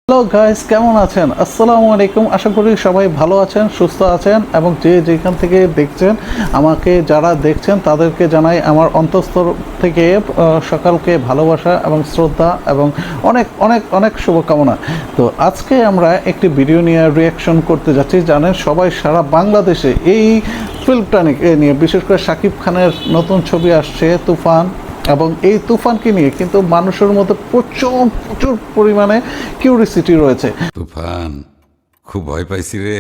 Hello guys, কেমন আছেন? আসসালামু আলাইকুম। আশা করি সবাই ভালো আছেন, সুস্থ আছেন এবং যে যেখান থেকে দেখছেন, আমাকে যারা দেখছেন তাদেরকে জানাই আমার অন্তঃস্থল থেকে সকালকে ভালোবাসা এবং শ্রদ্ধা এবং অনেক অনেক অনেক শুভকামনা। তো আজকে আমরা একটি ভিডিও নিয়ে রিয়াকশন করতে যাচ্ছি। জানেন সবাই, সারা বাংলাদেশে এই ফিল্মটা নিয়ে, বিশেষ করে শাকিব খানের নতুন ছবি আসছে তুফান, এবং এই তুফানকে নিয়ে কিন্তু মানুষের মধ্যে প্রচুর পরিমাণে কিউরিসিটি রয়েছে। তুফান, খুব ভয় পাইছি রে।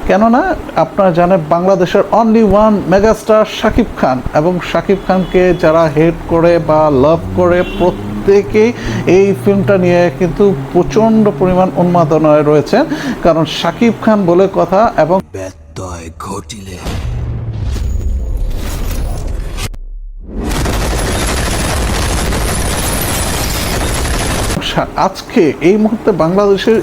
কেননা আপনারা জানেন বাংলাদেশের only one megastar Shakib Khan, এবং শাকিব খানকে যারা হেট করে বা লাভ করে প্রত্যেকেই এই ফিল্মটা নিয়ে কিন্তু প্রচণ্ড পরিমাণ উন্মাদনায় রয়েছে। কারণ শাকিব খান বলে কথা, এবং ব্যত্যয় ঘটিলে আজকে এই মুহূর্তে বাংলাদেশের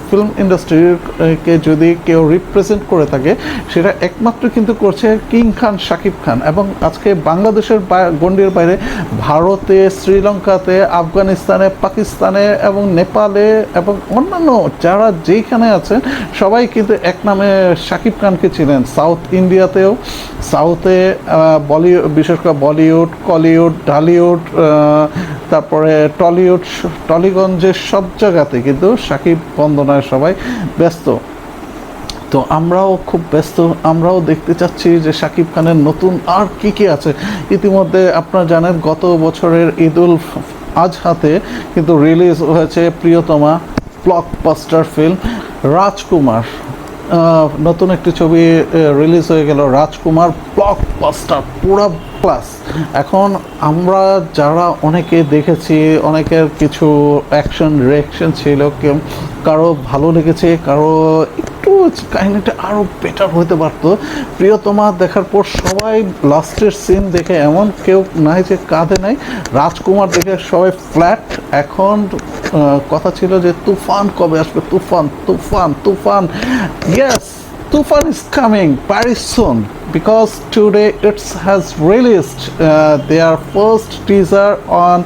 ফিল্ম ইন্ডাস্ট্রিকে যদি কেউ রিপ্রেজেন্ট করে থাকে, সেটা একমাত্র কিন্তু করছে কিং খান শাকিব খান। এবং আজকে বাংলাদেশের গণ্ডির বাইরে ভারতে, শ্রীলঙ্কাতে, আফগানিস্তানে, পাকিস্তানে এবং নেপালে এবং অন্যান্য যারা যেইখানে আছেন সবাই কিন্তু এক নামে শাকিব খানকে ছিলেন। সাউথ ইন্ডিয়াতেও, সাউথে বলিউড, বিশেষ করে বলিউড, কলিউড, ঢালিউড, তারপরে টলিগঞ্জের সব জায়গাতে কিন্তু শাকিব বন্দনায় সবাই ব্যস্ত। তো আমরাও খুব ব্যস্ত, আমরাও দেখতে চাচ্ছি যে শাকিব খানের নতুন আর কি আছে। ইতিমধ্যে আপনারা জানেন গত বছরের ঈদুল আজহাতে কিন্তু রিলিজ হয়েছে প্রিয়তমা ব্লকবাস্টার ফিল্ম রাজকুমার। নতুন একটি ছবি রিলিজ হয়ে গেল, রাজকুমার ব্লকবাস্টার, পুরো প্লাস। এখন আমরা যারা অনেকে দেখেছি, অনেকের কিছু অ্যাকশন রিয়াকশন ছিল, কারো ভালো লেগেছে, কারো একটু কাহিনীটা আরও বেটার হতে পারতো। প্রিয়তমা দেখার পর সবাই লাস্টের সিন দেখে এমন কেউ নাই যে কাঁদে নাই। রাজকুমার দেখে সবাই ফ্ল্যাট। এখন কথা ছিল যে তুফান কবে আসবে, Toofan Toofan Toofan. Yes, Tufan is coming very soon, because today it has released their first teaser on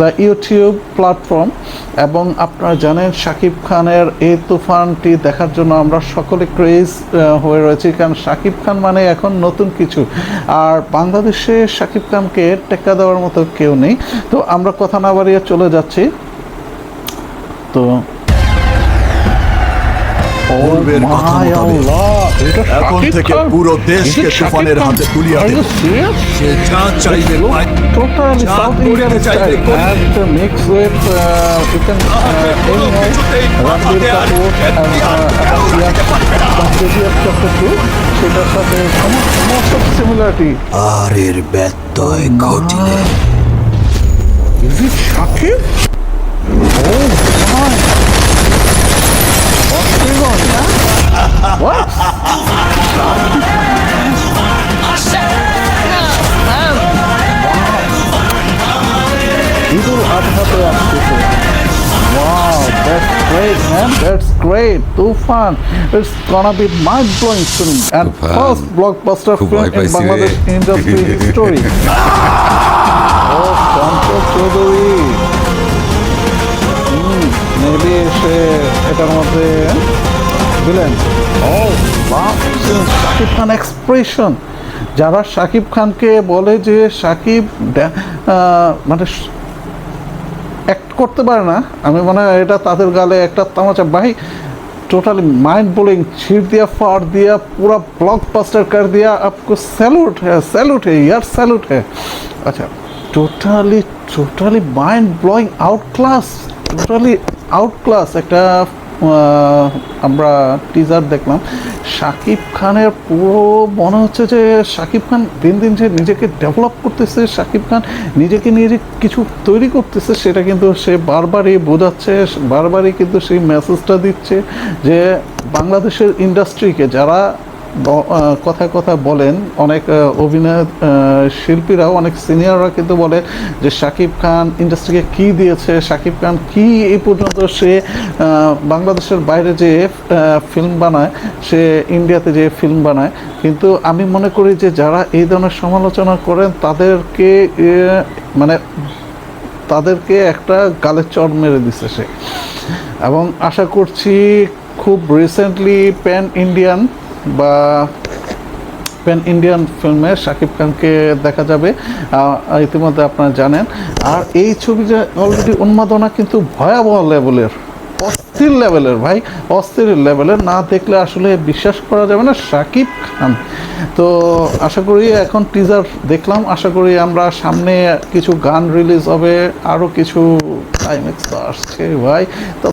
the YouTube platform. এবং আপনারা জানেন শাকিব খানের এই তুফানটি দেখার জন্য আমরা সকলে ক্রেজ হয়ে রয়েছি, কারণ শাকিব খান মানে এখন নতুন কিছু, আর বাংলাদেশে শাকিব খানকে টেক্কা দেওয়ার মতো কেউ নেই। তো আমরা কথা না বাড়িয়ে চলে যাচ্ছি। তো এখন থেকে পুরো দেশকে তুফানের হাতে তুলিয়া দেব। সে যা চাইবে totally South Indian style, and mix with you can Ranbir Kapoor সেটার সাথে সমস্ত সিমিলারিটি। আর এর ব্যত্যয় ঘটিলে Is it Shakib? Oh my! What's going on? What? Idul Adha pe আসছে। Wow, that's great, man. That's great. Tufan, it's gonna be mind-blowing film and Tufan, first blockbuster খুব film ভয় in পাইছি রে। Bangladesh industry history. Oh, Pankaj Chaudhary. Maybe সে এটার মধ্যে villain. ও বাহ, Shakib Khan expression. যারা শাকিব খানকে বলে যে শাকিব মানে অ্যাক্ট করতে পারে না, আমি মনে হয় এটা তাদের গালে একটা তামাচা। ভাই टोटली माइंड ब्लोइंग, छीट दिया, फाड़ दिया, पूरा ब्लॉकबस्टर कर दिया। आपको सैल्यूट है यार, सैल्यूट है। अच्छा, totally mind blowing, totally out class একটা আমরা টিজার দেখলাম। শাকিব খানের পুরো মনে হচ্ছে যে শাকিব খান দিন দিন যে নিজেকে ডেভেলপ করতেছে, শাকিব খান নিজেকে নিয়ে যে কিছু তৈরি করতেছে, সেটা কিন্তু সে বারবারই বোঝাচ্ছে, বারবারই কিন্তু সেই মেসেজটা দিচ্ছে যে বাংলাদেশের ইন্ডাস্ট্রিকে যারা কথায় কথা বলেন, অনেক অভিনয় শিল্পীরাও, অনেক সিনিয়ররা কিন্তু বলে যে শাকিব খান ইন্ডাস্ট্রিকে কি দিয়েছে, শাকিব খান কি এই পর্যন্ত সে বাংলাদেশের বাইরে যে ফিল্ম বানায়, সে ইন্ডিয়াতে যে ফিল্ম বানায়। কিন্তু আমি মনে করি যে যারা এই ধরনের সমালোচনা করেন তাদেরকে মানে তাদেরকে একটা গালের চড় মেরে দিছে সে। এবং আশা করছি খুব রিসেন্টলি প্যান ইন্ডিয়ান ফিল্মে শাকিব খানকে দেখা যাবে, ইতিমধ্যে আপনারা জানেন। আর এই ছবিটা অলরেডি উন্মাদনা কিন্তু ভয়াবহ লেভেলের, অস্থির লেভেলের ভাই, অস্থির লেভেলের। না দেখলে আসলে বিশ্বাস করা যাবে না শাকিব খান। তো আশা করি, এখন টিজার দেখলাম, আশা করি আমরা সামনে কিছু গান রিলিজ হবে, আরও কিছু ক্লাইম্যাক্স তো আসছে ভাই। তো